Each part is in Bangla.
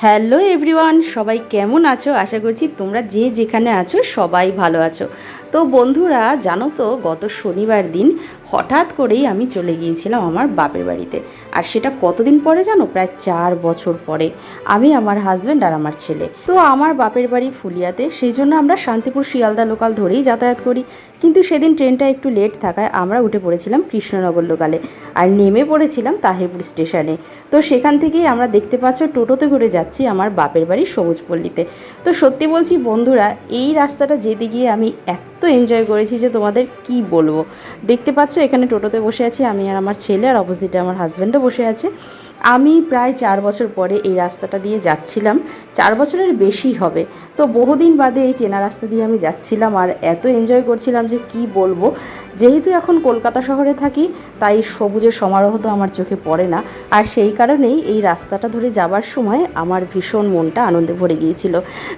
হ্যালো এভরিওয়ান, সবাই কেমন আছো? আশা করছি তোমরা যে যেখানে আছো সবাই ভালো আছো। তো বন্ধুরা, জানো তো গত শনিবার দিন হঠাৎ করেই আমি চলে গিয়েছিলাম আমার বাপের বাড়িতে। আর সেটা কতদিন পরে জানো? প্রায় 4 বছর পরে। আমি, আমার হাজব্যান্ড আর আমার ছেলে। তো আমার বাপের বাড়ি ফুলিয়াতে, সেই জন্য আমরা শান্তিপুর শিয়ালদা লোকাল ধরেই যাতায়াত করি। কিন্তু সেদিন ট্রেনটা একটু লেট থাকায় আমরা উঠে পড়েছিলাম কৃষ্ণনগর লোকালে আর নেমে পড়েছিলাম তাহিরপুর স্টেশনে। তো সেখান থেকেই আমরা দেখতে পাচ্ছ টোটোতে করে যাচ্ছি আমার বাপের বাড়ি সবুজপল্লীতে। তো সত্যি বলছি বন্ধুরা, এই রাস্তাটা যেতে গিয়ে আমি এত এনজয় করেছি যে তোমাদের কি বলবো। দেখতে পাচ্ছ এখানে টোটোতে বসে আছি আমি আর আমার ছেলে, আর অপোজিটে আমার হাজব্যান্ডও বসে আছে। আমি প্রায় 4 বছর পরে এই রাস্তাটা দিয়ে যাচ্ছিলাম, 4 বছরের বেশি হবে। তো বহুদিন বাদে এই চেনা রাস্তা দিয়ে আমি যাচ্ছিলাম আর এত এনজয় করছিলাম যে কি বলবো। যেহেতু এখন কলকাতা শহরে থাকি, তাই সবুজের সমারোহ তো আমার চোখে পড়ে না। আর সেই কারণেই এই রাস্তাটা ধরে যাবার সময় আমার ভীষণ মনটা আনন্দে ভরে গিয়েছিল।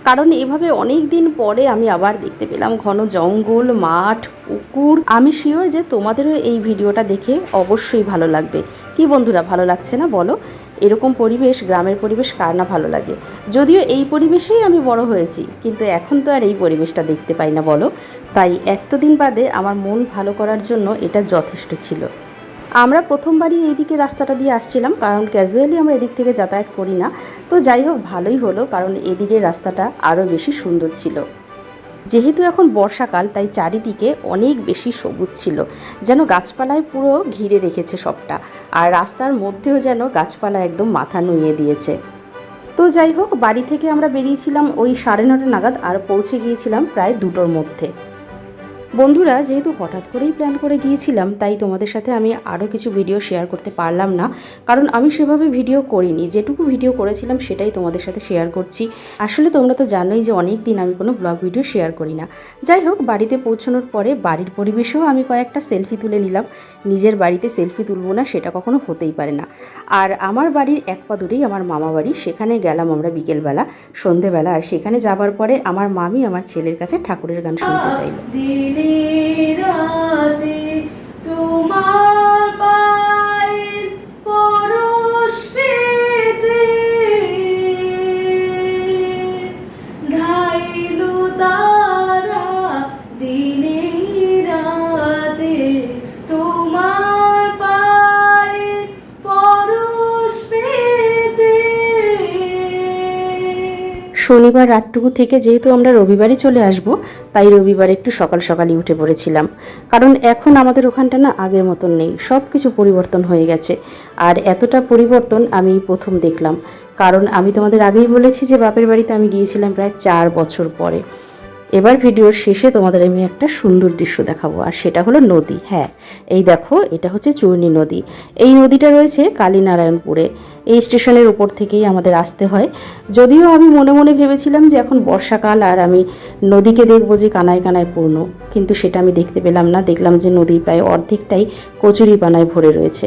কারণ এভাবে অনেক দিন পরে আমি আবার দেখতে পেলাম ঘন জঙ্গল, মাঠ, পুকুর। আমি শিওর যে তোমাদেরও এই ভিডিওটা দেখে অবশ্যই ভালো লাগবে। কি বন্ধুরা, ভালো লাগছে না বলো? এরকম পরিবেশ, গ্রামের পরিবেশ কার না ভালো লাগে? যদিও এই পরিবেশেই আমি বড় হয়েছি, কিন্তু এখন তো আর এই পরিবেশটা দেখতে পাই না বলো। তাই এতদিন বাদে আমার মন ভালো করার জন্য এটা যথেষ্ট ছিল। আমরা প্রথমবারই এইদিকে রাস্তাটা দিয়ে আসছিলাম, কারণ ক্যাজুয়ালি আমরা এদিক থেকে যাতায়াত করি না। তো যাই হোক, ভালোই হলো, কারণ এদিকের রাস্তাটা আরও বেশি সুন্দর ছিল। যেহেতু এখন বর্ষাকাল, তাই চারিদিকে অনেক বেশি সবুজ ছিল, যেন গাছপালায় পুরো ঘিরে রেখেছে সবটা। আর রাস্তার মধ্যেও যেন গাছপালা একদম মাথা নুইয়ে দিয়েছে। তো যাই হোক, বাড়ি থেকে আমরা বেরিয়েছিলাম ওই 9:30 নাগাদ, আর পৌঁছে গিয়েছিলাম প্রায় 2টোর মধ্যে। বন্ধুরা, যেহেতু হঠাৎ করেই প্ল্যান করে গিয়েছিলাম, তাই তোমাদের সাথে আমি আরও কিছু ভিডিও শেয়ার করতে পারলাম না, কারণ আমি সেভাবে ভিডিও করিনি। যেটুকু ভিডিও করেছিলাম সেটাই তোমাদের সাথে শেয়ার করছি। আসলে তোমরা তো জানোই যে অনেক দিন আমি কোনো ব্লগ ভিডিও শেয়ার করি না। যাই হোক, বাড়িতে পৌঁছানোর পরে বাড়ির পরিবেশেও আমি কয়েকটা সেলফি তুলে নিলাম। নিজের বাড়িতে সেলফি তুলবো না সেটা কখনো হতেই পারে না। আর আমার বাড়ির এক পা দূরেই আমার মামা বাড়ি, সেখানে গেলাম আমরা বিকেলবেলা, সন্ধেবেলা। আর সেখানে যাবার পরে আমার মামি আমার ছেলের কাছে ঠাকুরের গান শুনতে চাইল। রাতে তোমার পায়ের পরশ পেতে ধাইলো তারা দিনে রাতে তোমার পায়ের পরশ পেতে। শনিবার রাতটুকু থেকে যেহেতু আমরা রবিবারই চলে আসব, তাই রবিবার একটু সকাল সকালই উঠে পড়েছিলাম। কারণ এখন আমাদের ওখানটা না আগের মতন নেই, সব কিছু পরিবর্তন হয়ে গেছে। আর এতটা পরিবর্তন আমি প্রথম দেখলাম, কারণ আমি তোমাদের আগেই বলেছি যে বাপের বাড়িতে আমি গিয়েছিলাম প্রায় 4 বছর পরে। এবার ভিডিওর শেষে তোমাদের আমি একটা সুন্দর দৃশ্য দেখাবো, আর সেটা হলো নদী। হ্যাঁ, এই দেখো, এটা হচ্ছে চূর্ণী নদী। এই নদীটা রয়েছে কালীনারায়ণপুরে। এই স্টেশনের উপর থেকেই আমাদের আসতে হয়। যদিও আমি মনে মনে ভেবেছিলাম যে এখন বর্ষাকাল আর আমি নদীকে দেখবো যে কানায় কানায় পূর্ণ, কিন্তু সেটা আমি দেখতে পেলাম না। দেখলাম যে নদীর প্রায় অর্ধেকটাই কচুরিপানায় ভরে রয়েছে।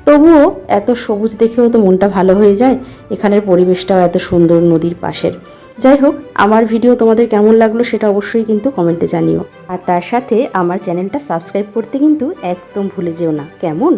তবুও এত সবুজ দেখেও তো মনটা ভালো হয়ে যায়। এখানের পরিবেশটাও এত সুন্দর নদীর পাশের। যাই হোক, আমার ভিডিও তোমাদের কেমন লাগলো সেটা অবশ্যই কিন্তু কমেন্টে জানিও। আর তার সাথে আমার চ্যানেলটা সাবস্ক্রাইব করতে কিন্তু একদম ভুলে যেও না, কেমন?